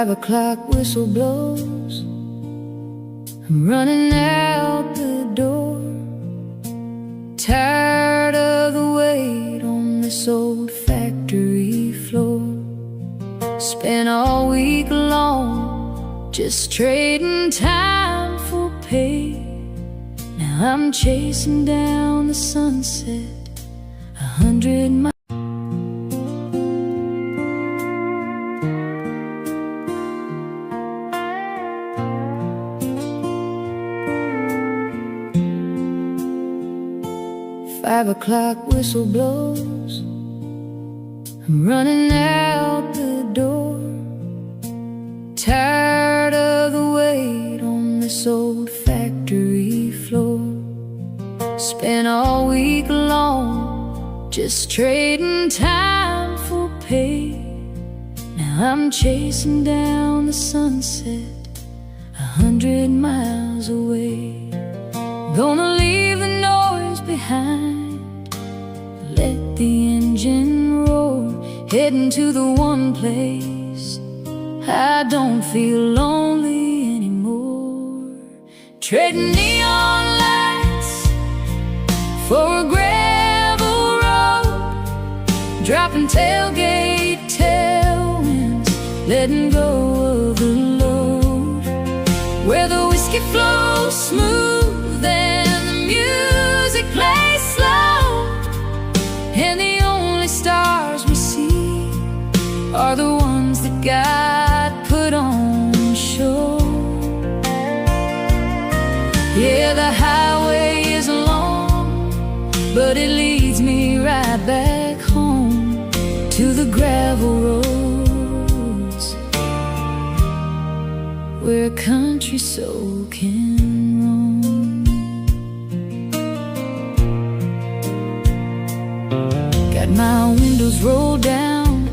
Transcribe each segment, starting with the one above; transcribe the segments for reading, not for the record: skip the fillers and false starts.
5 o'clock whistle blows. I'm running out the door, tired of the weight on this old factory floor. Spent all week long just trading time for pay. Now I'm chasing down the sunset 100 miles. Five o'clock whistle blows. I'm running out the door, tired of the weight on this old factory floor. Spent all week long just trading time for pay. Now I'm chasing down the sunset 100 miles away. Gonna leave the noise behind, let the engine roar, heading to the one place I don't feel lonely anymore. Trading neon lights for a gravel road, dropping tailgate tailwinds, letting go of the load, where the whiskey flows smooth and the music plays slow, and the only stars we see are the ones that God put on show. Yeah, the highway is long, but it leads me right back home to the gravel roads, where a country soul can roam. Got my windows rolled down,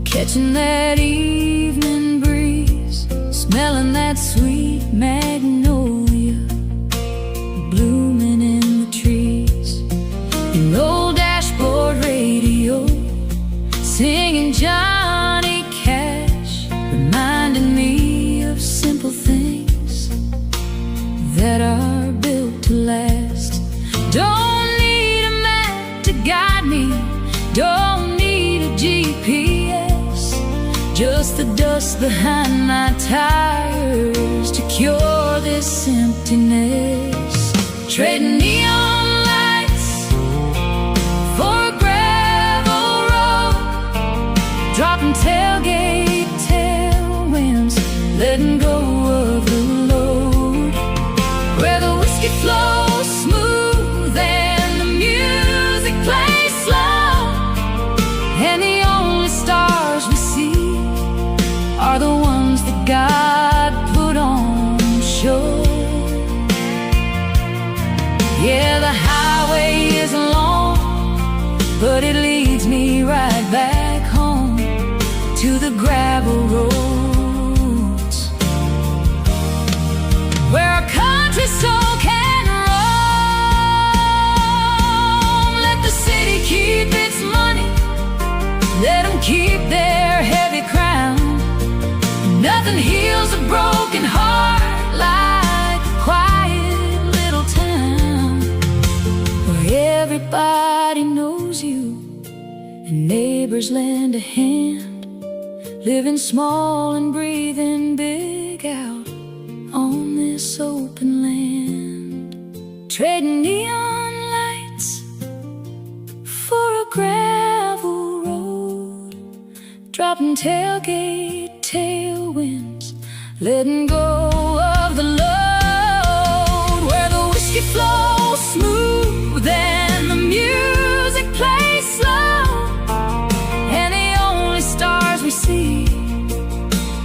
catching that evening breeze, smelling that sweet magnolia blooming in the trees. An old dashboard radio singing Johnny Cash, reminding me of simple things that are built to last. Don't need a map to guide me, don't need a GPS, just the dust behind my tires to cure this emptiness. Trading neon lights for a gravel road, dropping tailgate tailwinds, letting go of the load, where the whiskey flows smooth and the music plays slow, and the only stars we see are the ones that God put on show. Yeah, the highway is long, but it leads me right back home to the gravel roads, where a country soul can roam. Let the city keep its money, let them keep their heavy crown. Nothing heals a broken heart like a quiet little town, where everybody knows you and neighbors lend a hand, living small and breathing big out on this open land. Trading neon lights for a gravel road, dropping tailgate tailwinds, letting go of the load, where the whiskey flows smooth and the music plays slow, and the only stars we see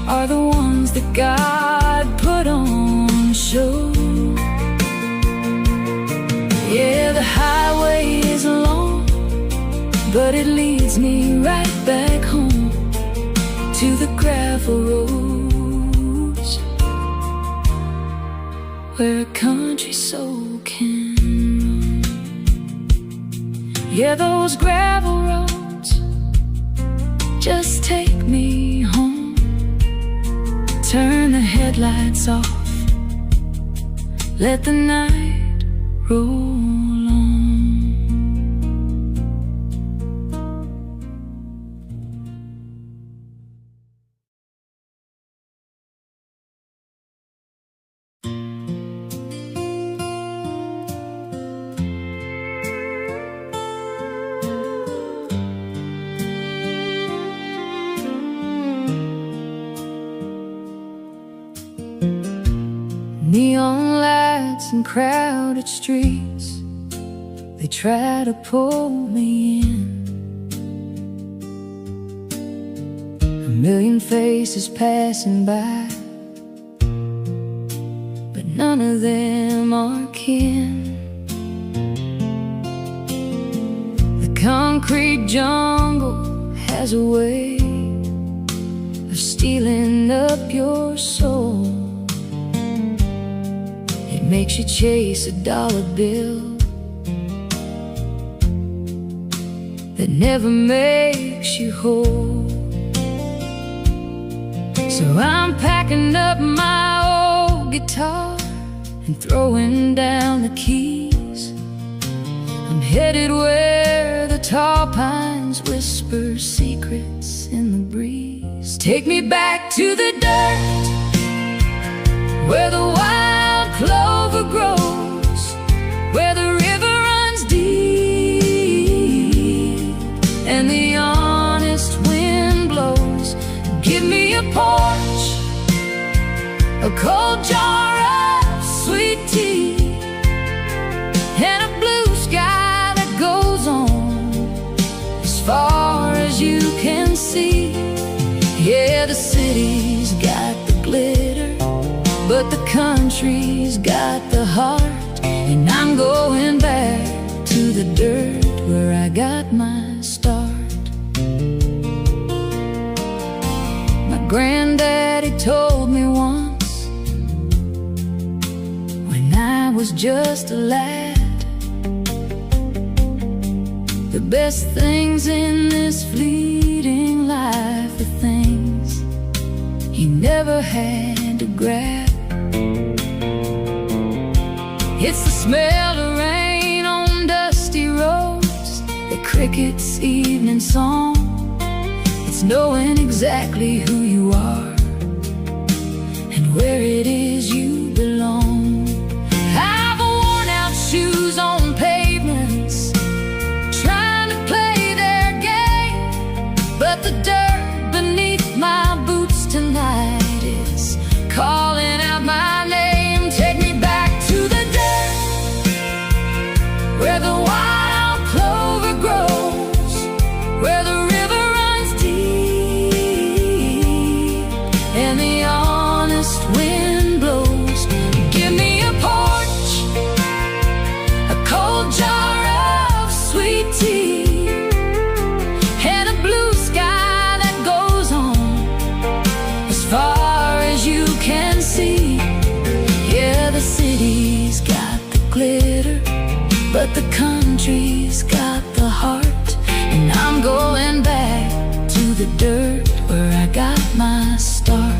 are the ones that God put on show. Yeah, the highway is long, but it leads me right back home to the gravel roads, where a country soul can roam. Yeah, those gravel roads just take me home turn the headlights off, let the night roll on. Neon lights and crowded streets, they try to pull me in. A million faces passing by, but none of them are kin. The concrete jungle has a way of stealing up your soul. Makes you chase a dollar bill that never makes you whole. So I'm packing up my old guitar and throwing down the keys. I'm headed where the tall pines whisper secrets in the breeze. Take me back to the dirt where the wild clover grows, where the river runs deep and the honest wind blows. Give me a porch, a cold jar of sweet tea, and a blue sky that goes on as far as you can see. Yeah, the city's got the glitter, but the country's got the heart. And I'm going back to the dirt where I got my start. My granddaddy told me once, when I was just a lad, the best things in this fleeting life are things you never had to grab. It's the smell of rain on dusty roads, the cricket's evening song. It's knowing exactly who you are and where it is you belong. I've worn out shoes on pavements, trying to play their game, but the dirt beneath my boots tonight is calling out my name. Take me back to the dirt where the wild clover grows, where the river runs deep and the honest wind blows. Give me a porch, a cold jar of sweet tea, and a blue sky that goes on as far as you can see. Yeah, the city's got the glitter, but the country's got the heart. And I'm going back to the dirt where I got my start.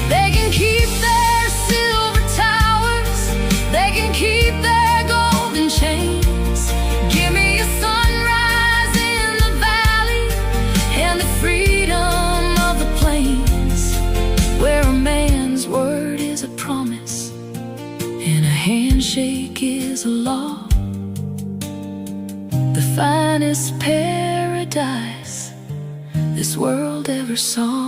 They can keep their silver towers, they can keep their golden chains. Give me a sunrise in the valley and the freedom of the plains, where a man's word is a promise and a handshake is a law. The finest paradise this world ever saw.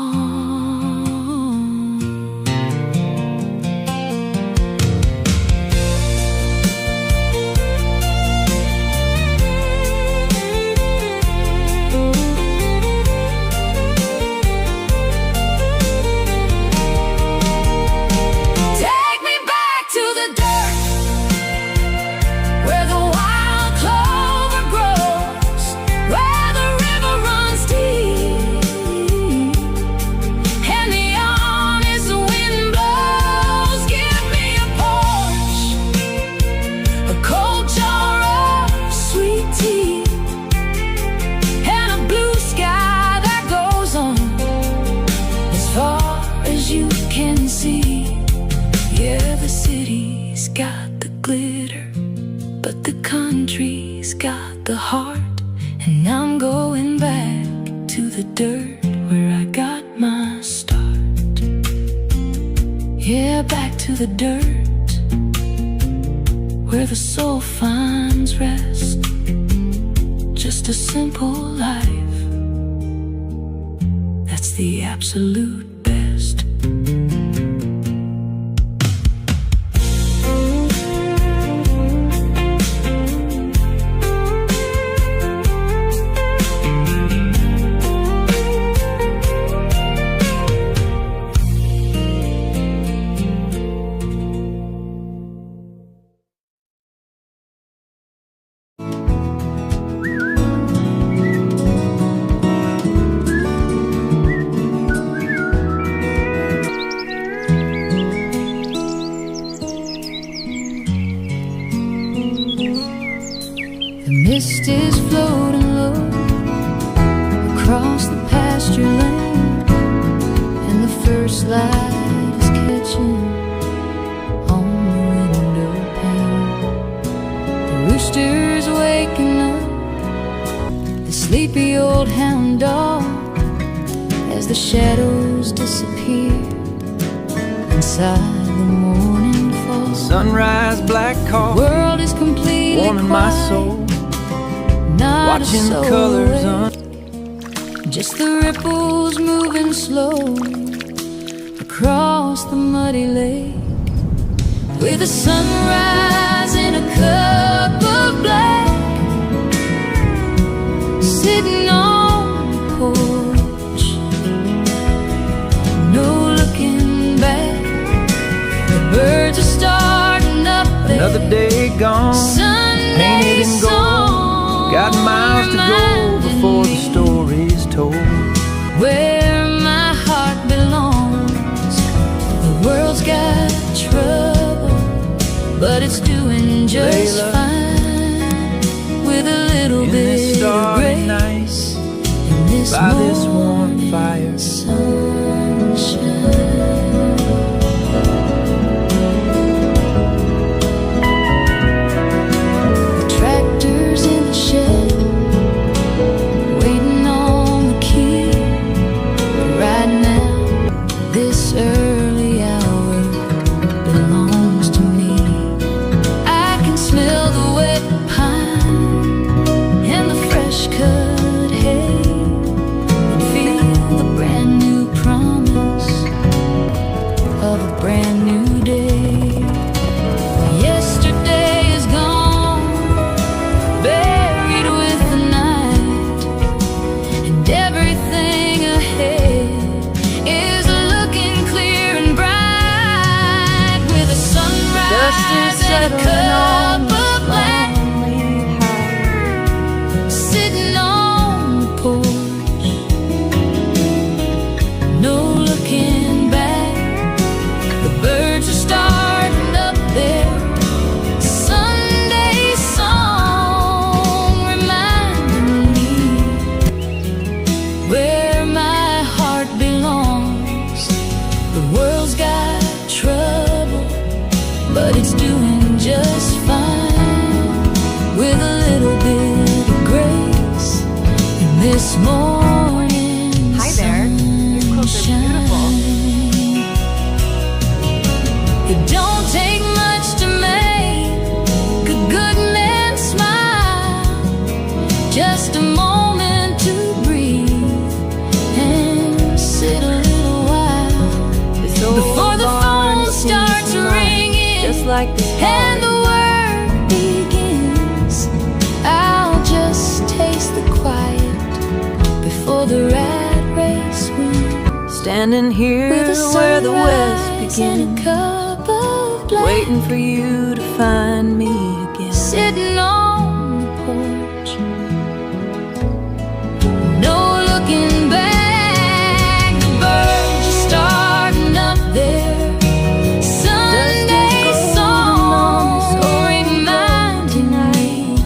as you can see. Yeah, the city's got the glitter, but the country's got the heart. And I'm going back to the dirt where I got my start. Yeah, back to the dirt where the soul finds rest. Just a simple life, that's the absolute best. The mist is floating low across the pasture land, and the first light is catching on the window pane. The rooster's waking up the sleepy old hound dog as the shadows disappear inside the morning fall. Sunrise, black coffee, World is completely warming my soul. Not Watching the colors just the ripples moving slow across the muddy lake, with the sunrise in a cup of black, sitting on the porch, no looking back. The birds are starting up there. Another day gone, painted in gold. Got miles to go before the story's told. Where my heart belongs, the world's got trouble, but it's doing just fine with a little bit of grace in this by this warm fire. Sunshine. This early hour belongs to me. I can smell the wet pine and the fresh cut hay, and feel the brand new promise of a brand new day. Yesterday is gone, buried with the night, and everything ahead is and a cup of black, sitting on the porch, no looking back. The birds are starting up their Sunday song, reminding me where my heart belongs. The world's got trouble, but it's doing just fine with a little bit of grace in this morning. Hi there, your quilts are beautiful. It don't take much to make a good man smile, just a moment to breathe and sit a little while before the phone starts ringing, just like this and the work begins. I'll just taste the quiet before the rat race wins. Standing here With a where the west sunrise and a begins, cup of black, waiting for you to find me again. sitting on the porch, no looking back. The birds are starting up there Sunday song, reminding me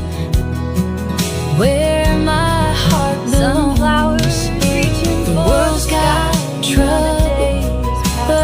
where my heart belongs. sunflowers reaching The for world's got trouble, but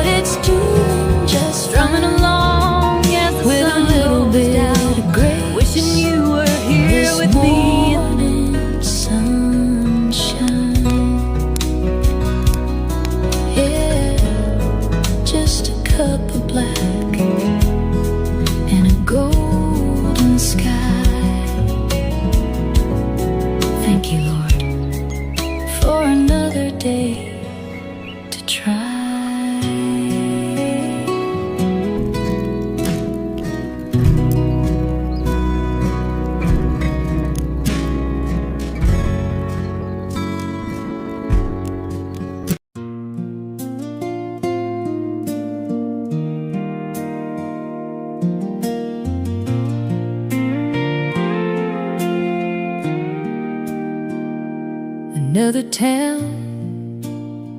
Another town,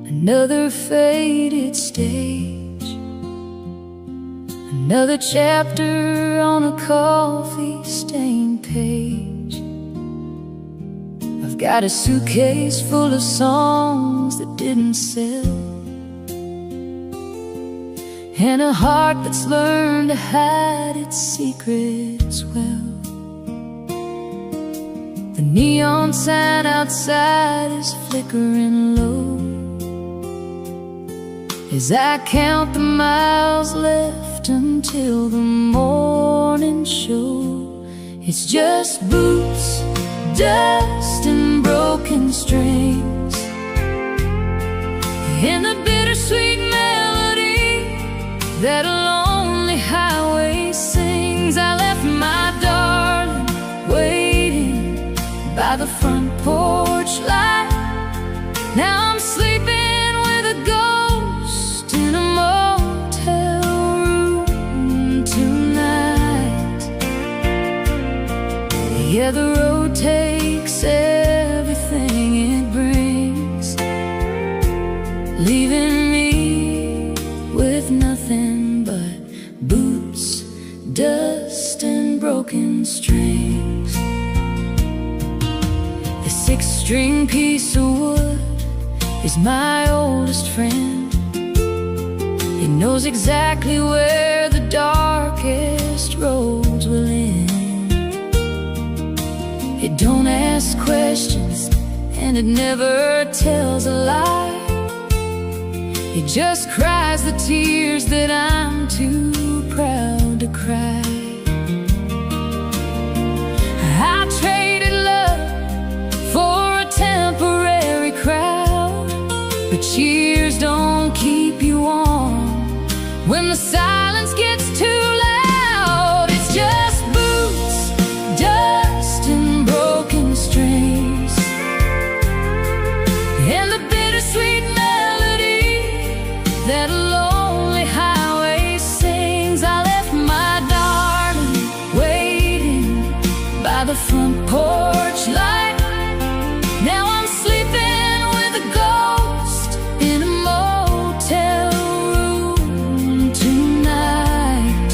another faded stage, another chapter on a coffee-stained page. I've got a suitcase full of songs that didn't sell, and a heart that's learned to hide its secrets well. The neon sign outside is flickering low as I count the miles left until the morning show. It's just boots, dust, and broken strings, and the bittersweet melody that a lonely highway sings. I left my darling waiting by the front porch light. Now I'm sleeping with a ghost in a motel room tonight. Yeah, the road takes everything it brings, leaving me with nothing but boots, dust, and broken strings. The six-string piece of wood is my oldest friend. It knows exactly where the darkest roads will end. It don't ask questions, and it never tells a lie. It just cries the tears that I'm too proud to cry. I traded love for a temporary crowd, but cheers don't keep you warm when the silence gets too loud. It's just boots, dust, and broken strings, and the bittersweet that a lonely highway sings. I left my darling waiting by the front porch light. Now I'm sleeping with a ghost in a motel room tonight.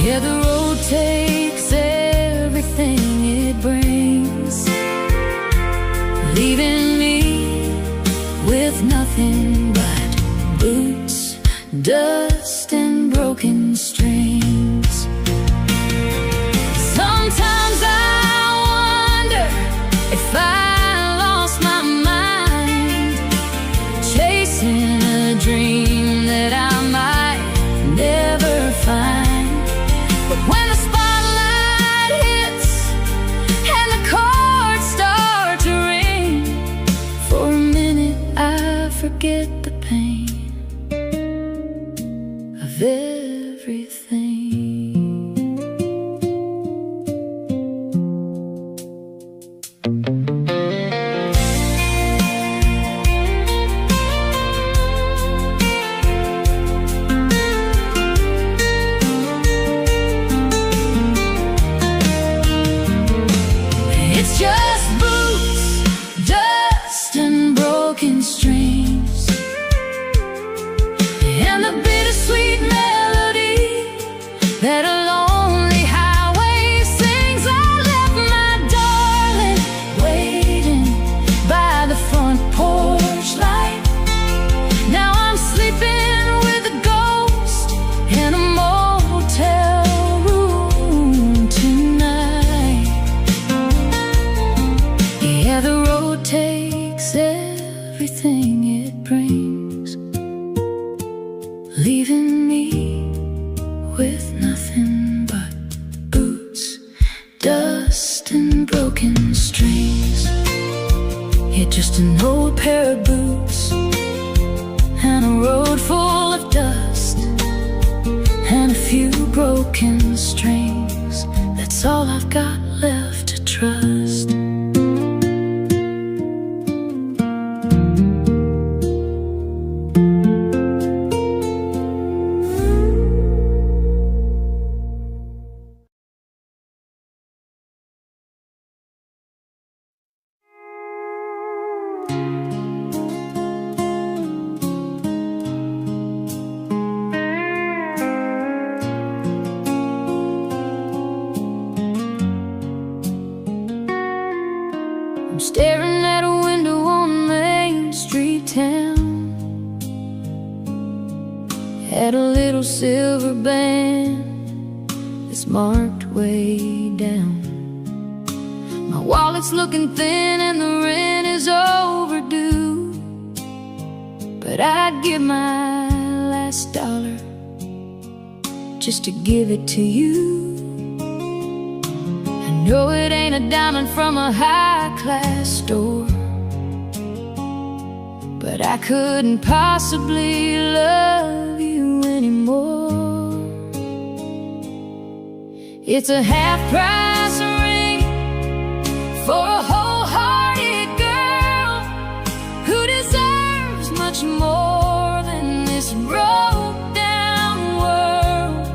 Yeah, the road takes everything it brings, leaving me with nothing but boots, dust, and broken strings. Sometimes I wonder if I lost my mind, chasing a dream that I might never find. But when the spotlight hits and the chords start to ring, for a minute I forget the pain of everything. It's just boots, dust, and broken strings, and the bittersweet melody that a lonely highway sings. I left my darling waiting by the front porch light. Now I'm sleeping with a ghost in a motel room tonight. Yeah, the road takes everything it brings, leaving me with nothing but boots, dust, and broken strings. Yeah, just an old pair of boots and a road full of dust and a few broken strings. That's all I've got left to trust. had a little silver band that's marked way down. My wallet's looking thin and the rent is overdue, but I'd give my last dollar just to give it to you. I know it ain't a diamond from a high-class store, but I couldn't possibly love you anymore. It's a half-price ring for a wholehearted girl who deserves much more than this broke-down world.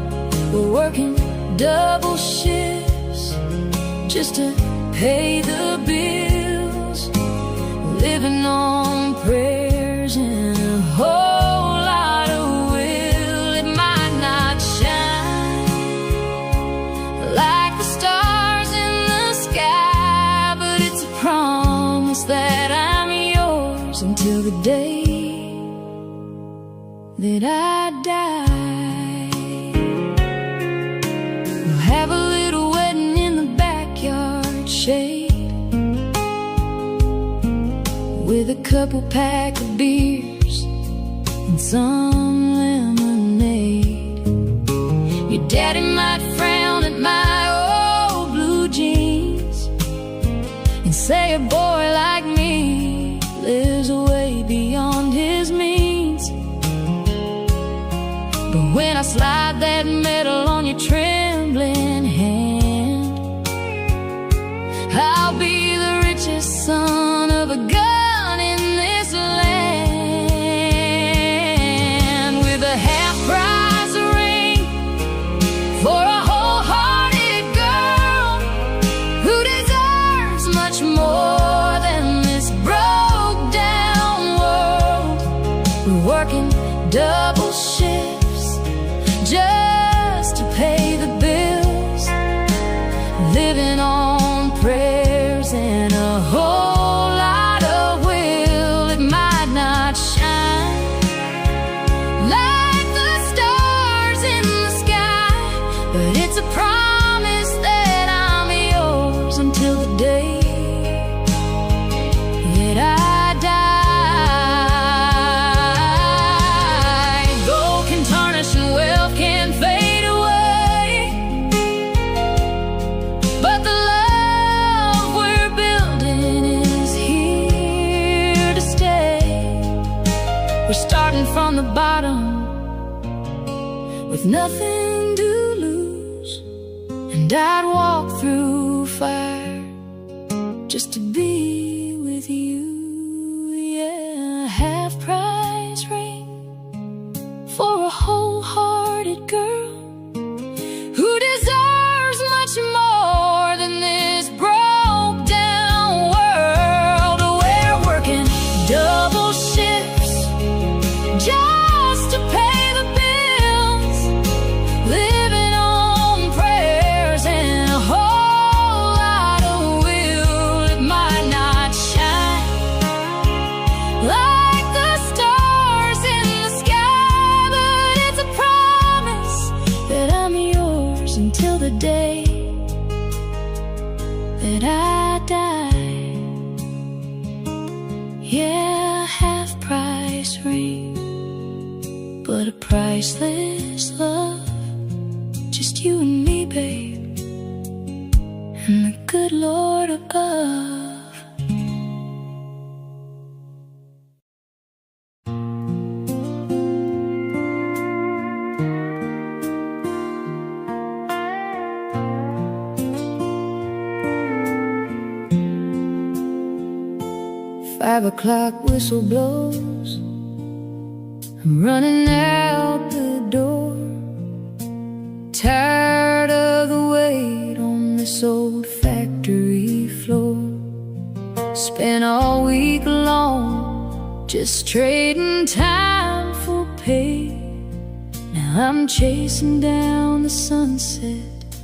We're working double shifts just to pay the bills, living on prayers and a whole lot of will. It might not shine like the stars in the sky, but it's a promise that I'm yours until the day that I die. We'll have a little wedding in the backyard shade, with a couple pack of beers and some lemonade. Your daddy might frown at my old blue jeans and say a boy like me lives way beyond his means. But when I slide that medal on your trembling hand, I'll be the richest son of a gun in this land, with a half-price ring for a wholehearted girl who deserves much more than this broke-down world. We're working double shifts just to pay the bills, living on prayers and a whole lot of will. It might not shine like the stars in the sky, but it's a promise that I'm yours until the day that I die. Gold can tarnish and wealth can fade away, but the love we're building is here to stay. We're starting from the bottom with nothing to lose, and I'd walk through fire just to be with you. Yeah, a half-price ring for a wholehearted girl who deserves much more than this broke-down world. We're working double shifts just to pay the bills, living on prayers and a whole lot of will. It might not shine like the stars in the sky, but it's a promise that I'm yours until the day that I die. Yeah, half-price ring, but a priceless love. Just you and me, babe, and the good Lord above. 5 o'clock whistle blows, I'm running out the door, tired of the wait on this old factory floor. Spent all week long just trading time for pay. Now I'm chasing down the sunset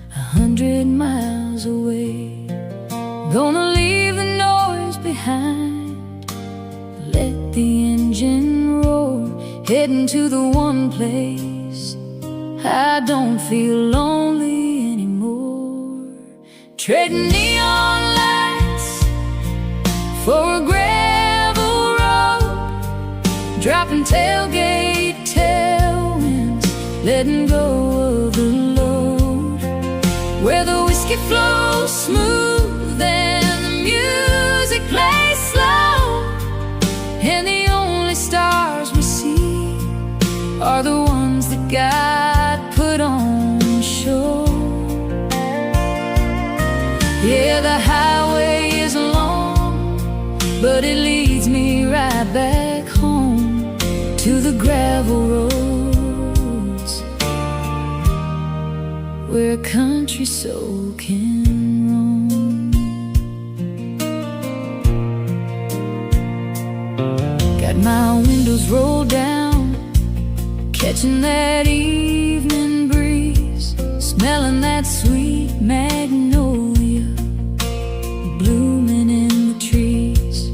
100 miles away. Gonna leave the noise behind, let the engine roar heading to the one place I don't feel lonely anymore. Trading neon lights for a gravel road, dropping tailgate tailwinds, letting go of the load, where the whiskey flows smooth and the music plays slow, and the only stars we see are the ones that God put on show. Yeah, the highway is long, but it leads me right back home to the gravel roads, where a country soul can roam. Got my windows rolled down, catching that evening breeze, smelling that sweet magnolia blooming in the trees.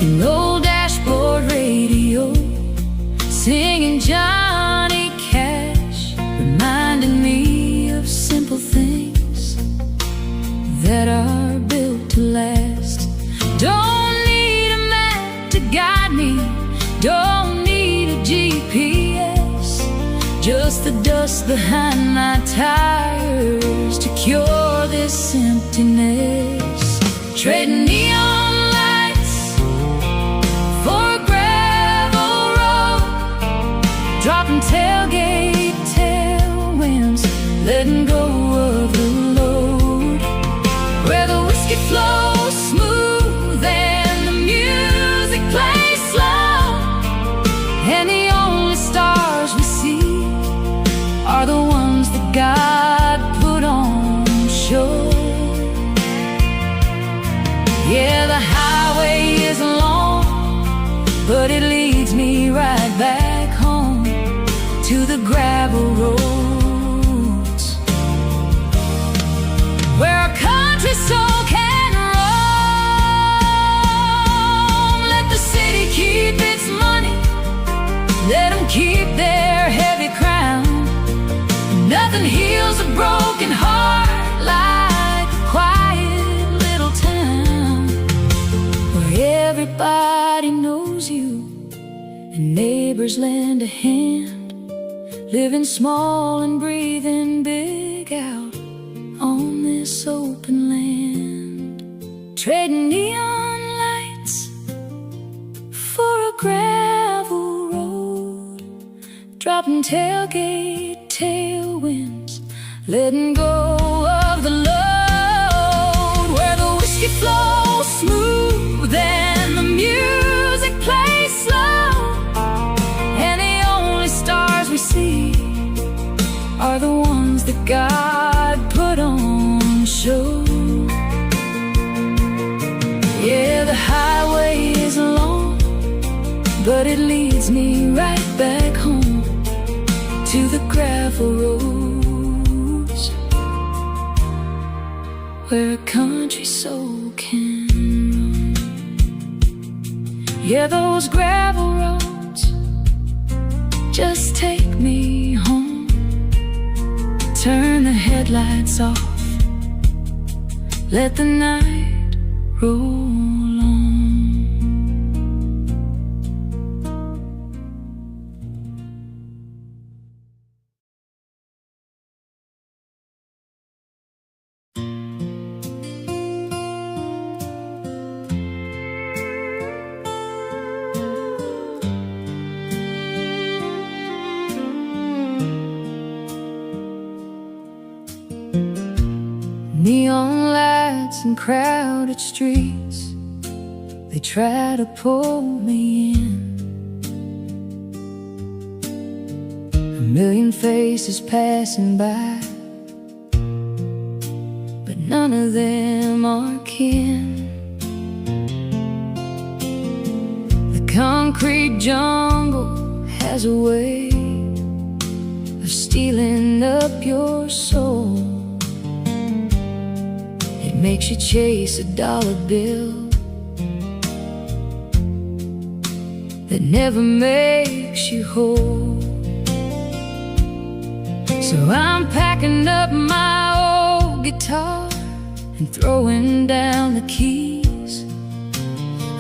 An old dashboard radio singing Johnny Cash, reminding me of simple things that are built to last. Don't need a map to guide me, don't need a GPS, just the dust behind my tires to cure this emptiness. Trading neon lights for a gravel road, dropping tailgate tailwinds, letting go of the load, where the whiskey flows smooth and the music plays slow, and the only stars we see are the ones that God put on show. Yeah, the highway is long, but it leads me right back home to the gravel roads, where a country soul can roam. Let the city keep its money, let them keep their heavy crown. Nothing heals a broken heart like a quiet little town, where everybody knows you and neighbors lend a hand, living small and breathing big out on this open land. Trading neon lights for a gravel road, dropping tailgate tailwinds, letting go of the load, where the whiskey flows smooth and the music plays slow, and the only stars we see are the ones that God put on show. Yeah, the highway is long, but it leads me right back home to the gravel roads, where a country soul can roam. Yeah, those gravel roads just take me home. Turn the headlights off, let the night roll on. Neon lights and crowded streets, they try to pull me in. A million faces passing by, but none of them are kin. The concrete jungle has a way of stealing up your soul. It makes you chase a dollar bill that never makes you whole. So I'm packing up my old guitar and throwing down the keys.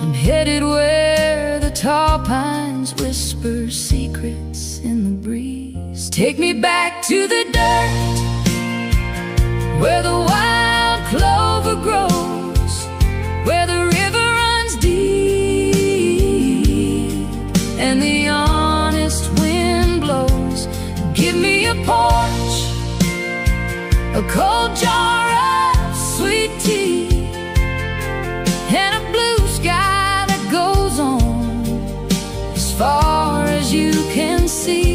I'm headed where the tall pines whisper secrets in the breeze. Take me back to the dirt, where the wild clover grows, where the river runs deep and the honest wind blows. Give me a porch, a cold jar of sweet tea, and a blue sky that goes on as far as you can see.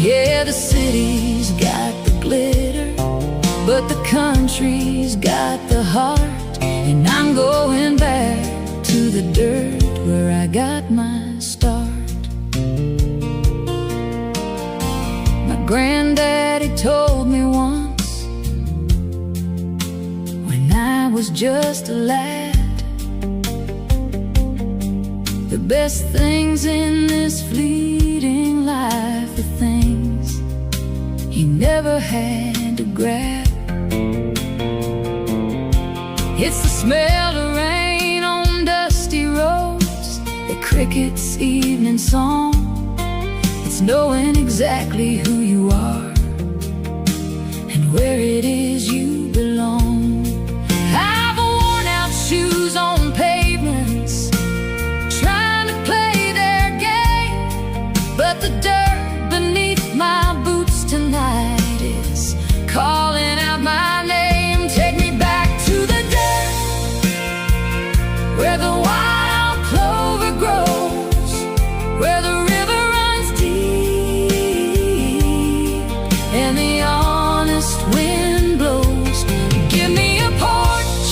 Yeah, the city's got the glitter, but the country's got the heart. And I'm going back to the dirt where I got my start. My granddaddy told me once, when I was just a lad, the best things in this fleeting life are things you never had to grab. It's the smell of rain on dusty roads, the cricket's evening song. It's knowing exactly who you are and where it is you belong. I've worn out shoes on pavements, trying to play their game, but the dirt beneath my boots tonight is calling out my name. Take me back to the dirt, where the wild clover grows, where the river runs deep and the honest wind blows. Give me a porch,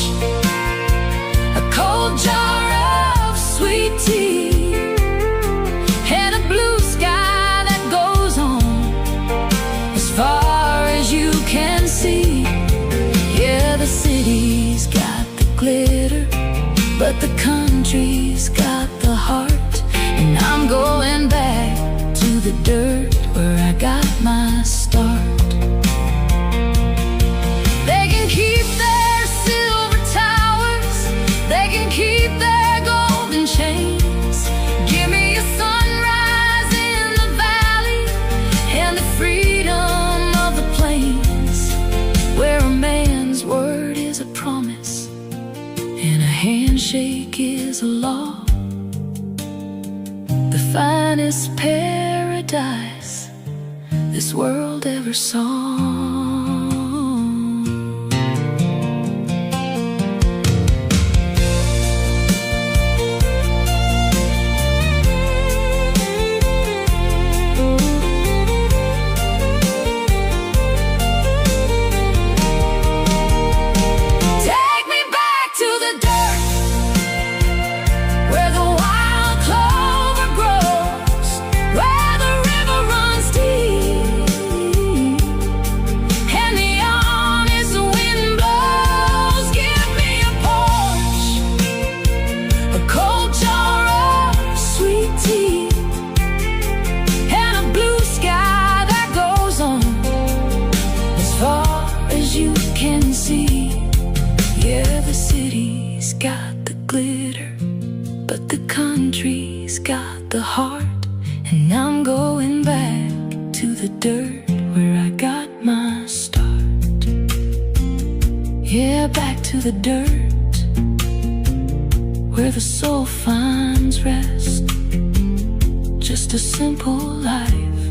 a cold jar of sweet tea, and a blue sky that goes on as far as you can see. Yeah, the city's got the glitter, but the country's got the heart. And I'm going back to the dirt where I got my start. They can keep their silver towers, they can keep their golden chains. Give me a sunrise in the valley and the freedom of the plains, where a man's word is a promise and a handshake is a law. The finest paradise this world ever saw. Take me back to the dirt, where the wild clover grows, where the river runs deep and the honest wind blows. Give me a porch, a cold jar of sweet tea, and a blue sky that goes on as far as you can see. Yeah, the city's got the glitter, but the country's got the heart. And I'm going back to the dirt where I got my start. Yeah, back to the dirt where the soul finds rest. Just a simple life,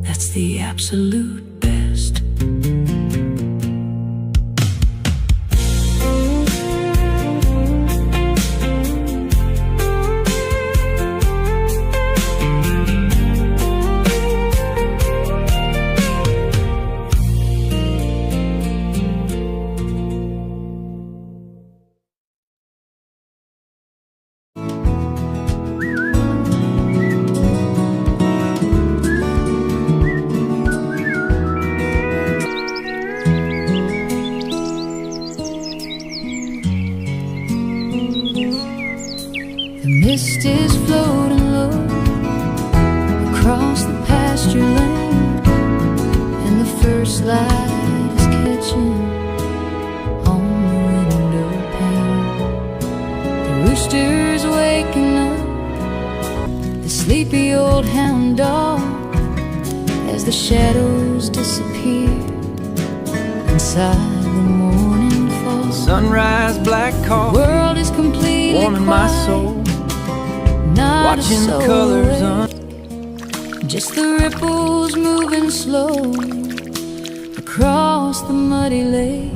that's the absolute best. sleepy old hound dog as the shadows disappear inside the morning fall. Sunrise, black coffee, The world is completely warming my quiet, soul, not watching a the soul colors awake. Just the ripples moving slow across the muddy lake,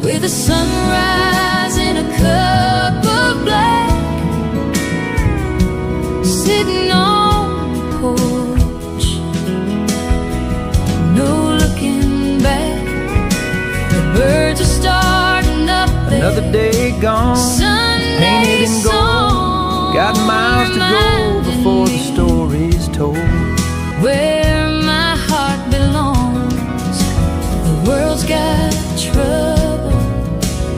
with a sunrise in a cup of black, sitting on the porch, no looking back. The birds are starting up there. another day gone, Sunday painted in gold. song Got miles to go before the story's told. where my heart belongs. The world's got trouble,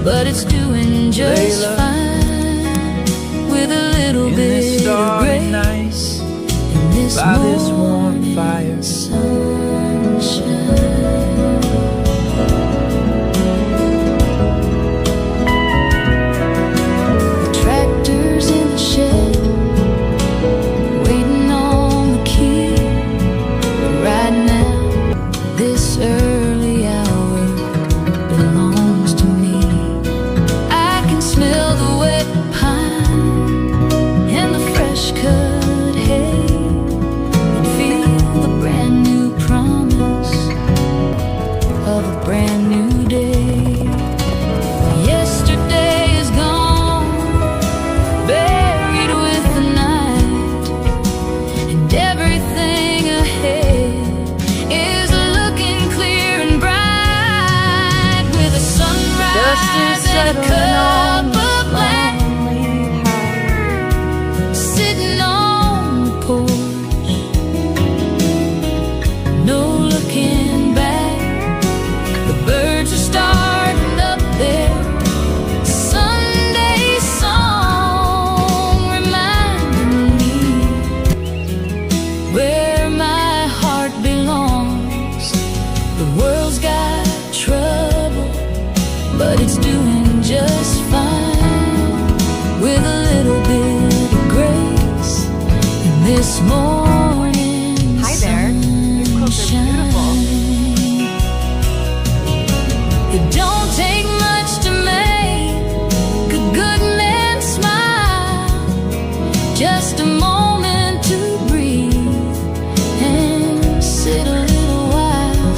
but it's doing just Layla, fine, with a little in bit this of starry grace night, in this by this warm morning fire. sunshine. The tractor's in the shed, waiting on the key. Right now, this early hour belongs to me. I can smell the wet pine and the fresh cut hay, and feel the brand new promise of a brand new day. Yesterday is gone, buried with the night, and everything ahead is looking clear and bright, with a sunrise and a cup of black, sitting on the porch, no looking back. The birds are starting up there. Sunday song reminding me where my heart belongs. The world's got trouble, but it's doing just fine, with a little bit of grace in this morning. Hi there. Your quilts are beautiful. sunshine. It don't take much to make a good man smile, just a moment to breathe and sit a little while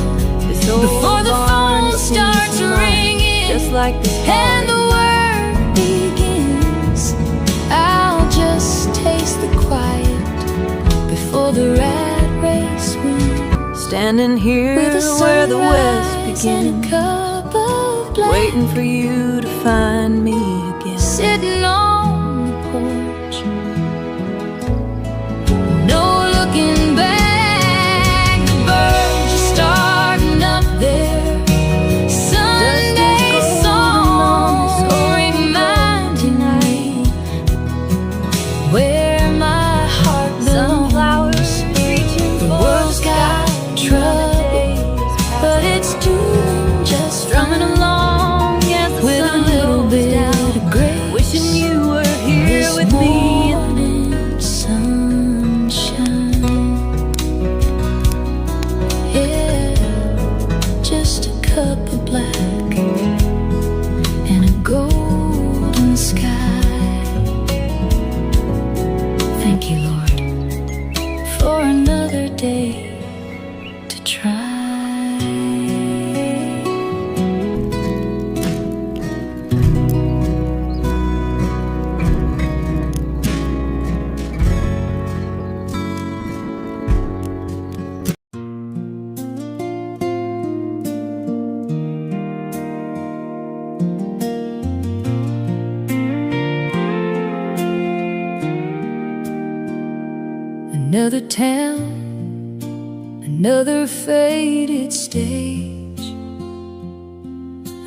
before the phone starts ringing, Just like this and the work begins. I'll just taste the quiet before the rat race wins, Standing here with a where the west sunrise and a begins, cup of black, waiting for you to find me again. sitting on the porch, no looking back. The birds are starting up there. Sunday song reminding me where my heart belongs. The world's got trouble, but it's doing just strumming along, with a little bit of grace. Wishing you were here This with me. morning sunshine, yeah, just a cup of black and a golden sky. Thank you, Lord, for another day to try. Another town, another faded stage,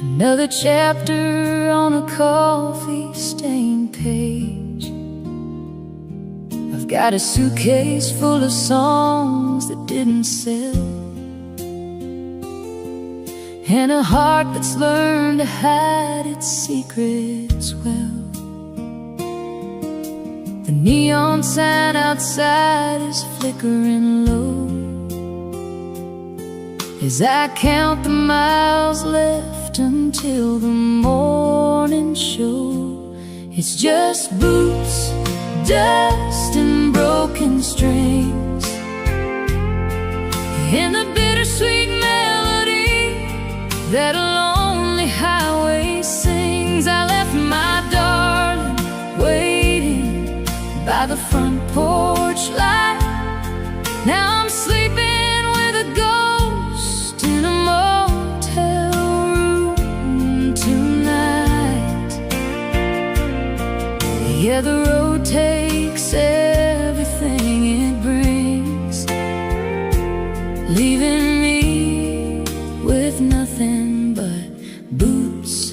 another chapter on a coffee-stained page. I've got a suitcase full of songs that didn't sell, and a heart that's learned to hide its secrets well. The neon sign outside is flickering low as I count the miles left until the morning show. It's just boots, dust, and broken strings, and the bittersweet melody that a lonely highway sings. I left my darling waiting by the front porch light. Now I'm sleeping with a ghost in a motel room tonight. Yeah, the road takes everything it brings, leaving me with nothing but boots,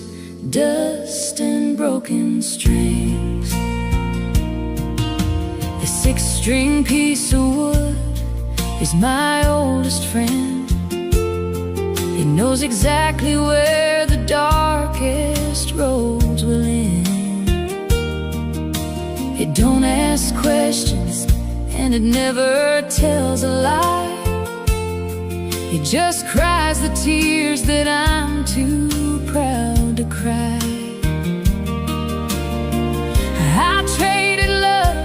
dust, and broken strings. The six-string piece of wood is my oldest friend. It knows exactly where the darkest roads will end. It don't ask questions, and it never tells a lie. It just cries the tears that I'm too proud to cry. I traded love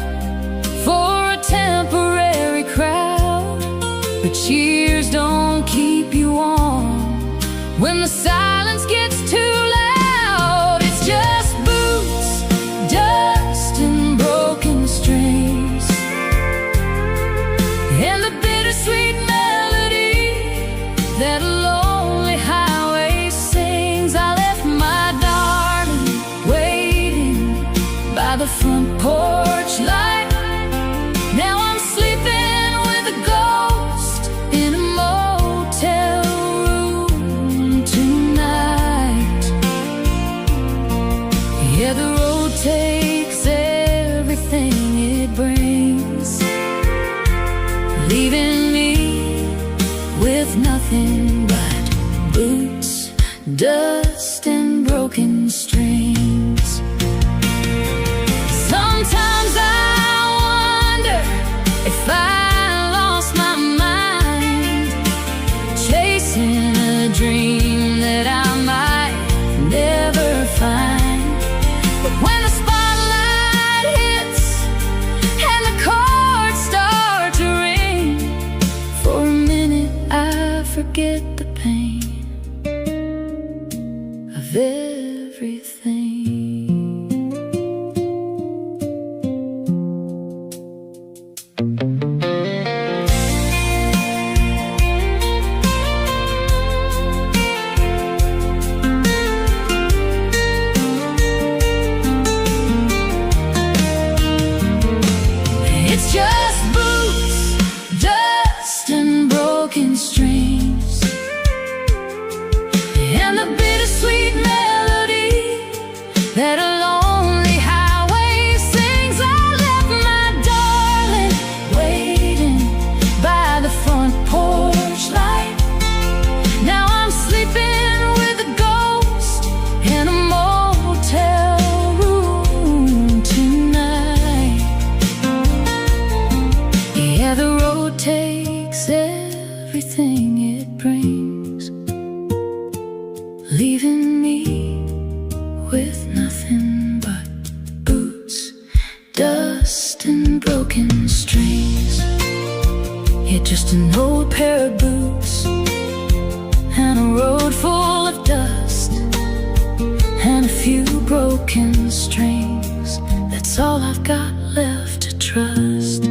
for a temporary crowd, but cheers don't keep you warm when the silence gets too loud. It's just boots, dust, and broken strings, and the bittersweet that a lonely highway sings. I left my darling waiting by the front porch light. Now I'm sleeping with a ghost in a motel room tonight. Yeah, the road takes everything it brings, leaving me with nothing but boots, dust, and broken strings. Sometimes I wonder if I lost my mind, chasing a dream that I might never find. But when the spotlight hits and the chords start to ring, for a minute I forget the pain of everything. It's just boots, dust, and broken strings, and the bittersweet melody that a lonely highway sings. I left my darling waiting by the front porch light. Now I'm sleeping with a ghost in a motel room tonight. Yeah, the road takes everything it brings, leaving me with nothing but boots, dust, and broken strings. Yeah, just an old pair of boots and a road full of dust and a few broken strings. That's all I've got left to trust.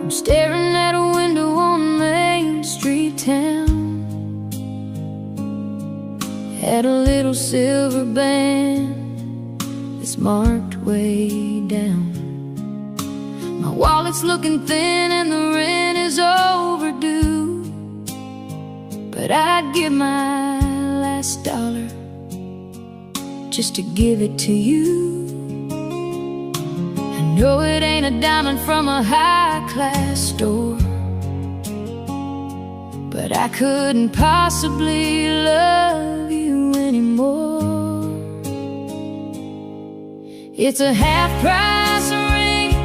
I'm staring at a window on Main Street town, at a little silver band that's marked way down. wallet's looking thin and the rent is overdue, but I'd give my last dollar just to give it to you. I know it ain't a diamond from a high-class store, but I couldn't possibly love you anymore. It's a half-price ring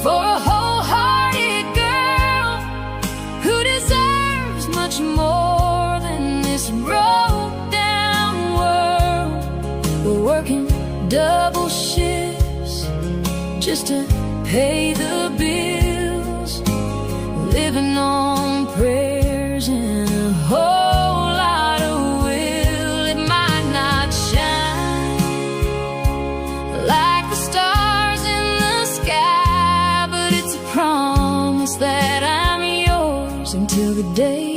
for a wholehearted girl who deserves much more than this broke-down world. We're working double shifts just to pay the bills, living on prayers and a whole lot of will. It might not shine like the stars in the sky, but it's a promise that I'm yours until the day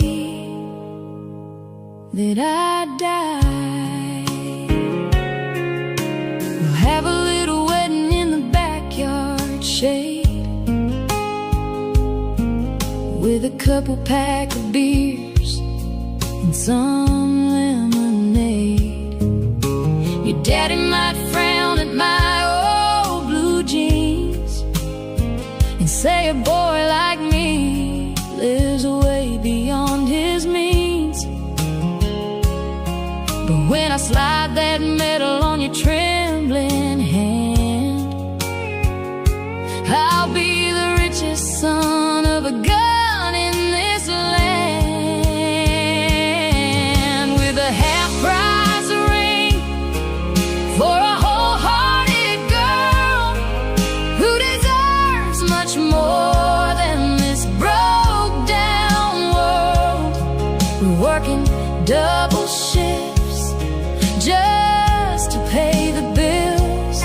that I die. We'll have a little wedding in the backyard shade, with a couple pack of beers and some lemonade. Your daddy might frown at my old blue jeans and say a boy like me lives way beyond his means. But when I slide that medal on your trembling hand, I'll be the richest son of a gun in this land, with a half-price ring for a wholehearted girl who deserves much more than this broke-down world. We're working double shifts just to pay the bills,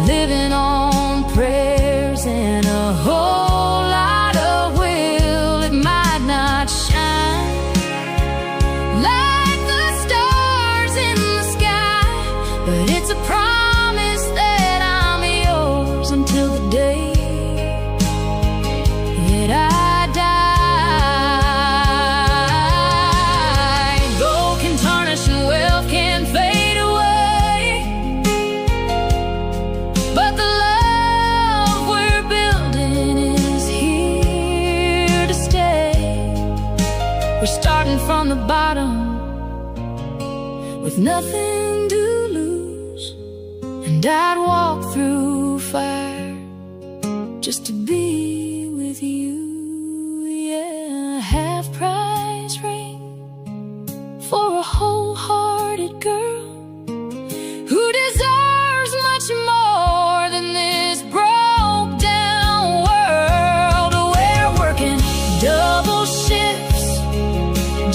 living on prayers and a whole lot of will. It might not shine like the stars in the sky, but it's a promise that I'm yours until the day that I die. Gold can tarnish and wealth can fade away, but the love we're building is here to stay. We're starting from the bottom with nothing to lose, and I'd walk through fire just to be with you. Yeah, a half-price ring for a wholehearted girl who deserves much more than this broke-down world. We're working double shifts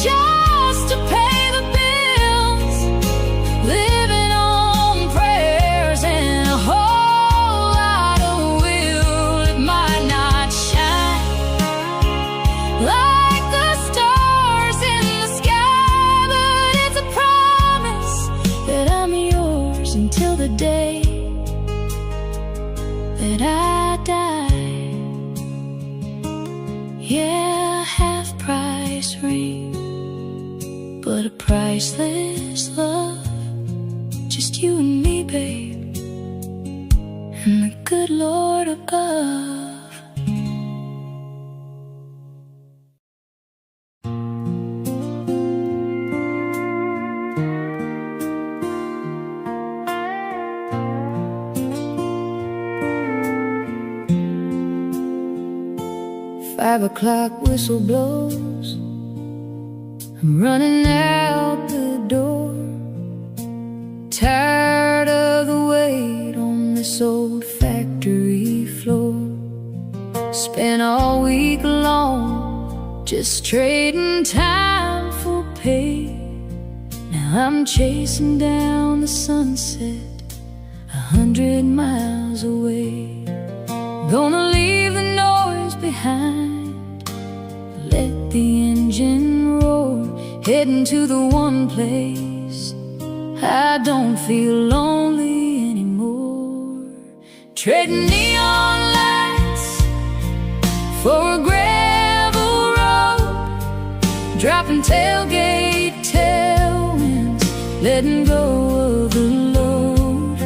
just to pay the bills, living on prayers and a whole lot of will. It might not shine like the stars in the sky, but it's a promise that I'm yours until the day that I die. Yeah, half-price ring, but a priceless love. Just you and me, babe, and the good Lord above. 5 o'clock whistle blows, I'm running out the door, tired of the wait on this old factory floor. Spent all week long just trading time for pay. Now I'm chasing down the sunset 100 miles away. Gonna leave the noise behind, let the engine roar, heading to the one place I don't feel lonely anymore. Trading neon lights for a gravel road, dropping tailgate tailwinds, letting go of the load,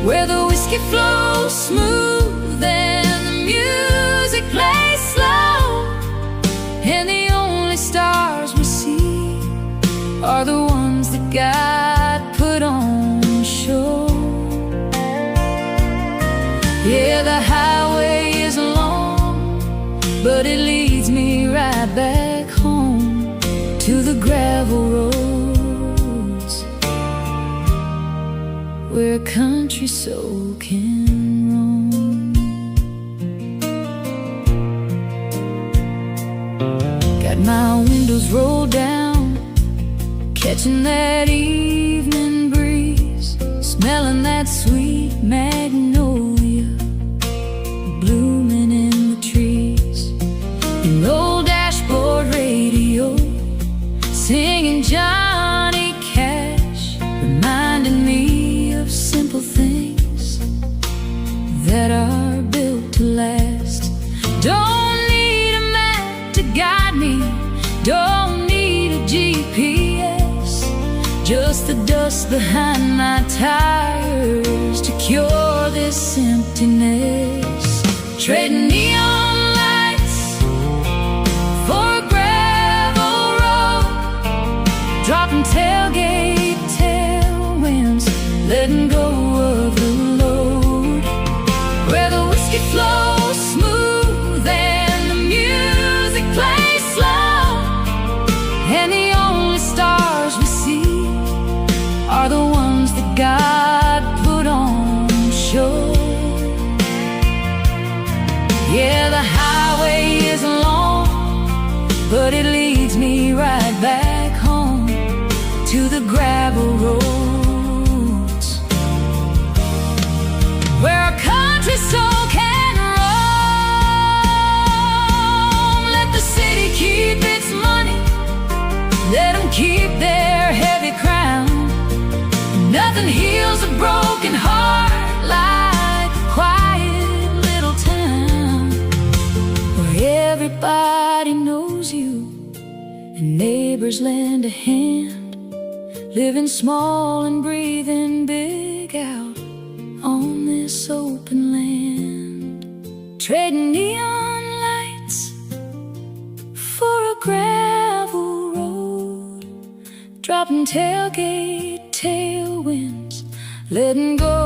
where the whiskey flows smooth and the music plays slow, and the only stars we see are the ones that God put on shore. Yeah, the highway is long, but it leads me right back home to the gravel roads, where a country soul can roam. Got my windows rolled down, catching that evening breeze, smelling that sweet magnolia blooming in the trees. An old dashboard radio singing Johnny Cash, reminding me of simple things that are built to last. Don't need a map to guide me, don't need a GPS, just the dust behind my tires to cure this emptiness. Trading neon lights for a gravel road, dropping tailgate tailwinds, letting go of the load, where the whiskey flows smooth and the music plays slow, and the only stars we see are the ones that God put on shore. Yeah, the highway is long, but it leads me right back home to the gravel roads, where a country soul can roam. Let the city keep its money, let them keep their heavy crown. Nothing heals a broken heart like a quiet little town, where everybody knows you and neighbors lend a hand, living small and breathing big out on this open land. Trading neon lights for a gravel road, dropping tailgate tailwinds, letting go